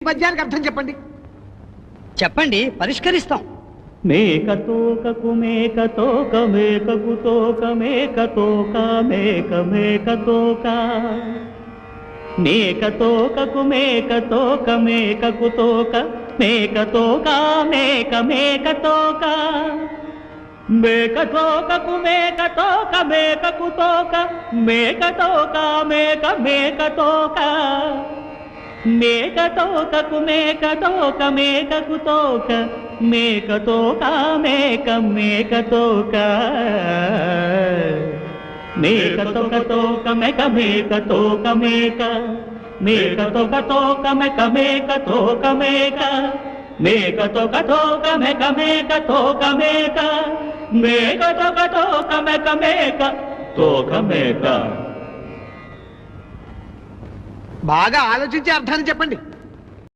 పద్యానికి అర్థం చెప్పండి. చెప్పండి, పరిష్కరిస్తాం. మేక తోకకు మేక తోక మేకకు తోక మేక తోక మేక మేక తోక మేక తోకకు మేక తోక మేకకు తోక మేక తోక మేక మేక తోక మేక తోకకు మేక తోక మేకకు తోక మేక తోక మేక మేక తోక మేక తోకకు మేక తోక మేకకు తోక మేక తోక మేక మేక తోక మేక తోక తోక మేక మేక తోక మేక మేక తోక తోక మేక మేక తోక మేక మేక తోక తోక మేక మేక తోక మేక మేక తోక తోక మేక మేక తోక మేక. బాగా ఆలోచించి అర్థాన్ని చెప్పండి.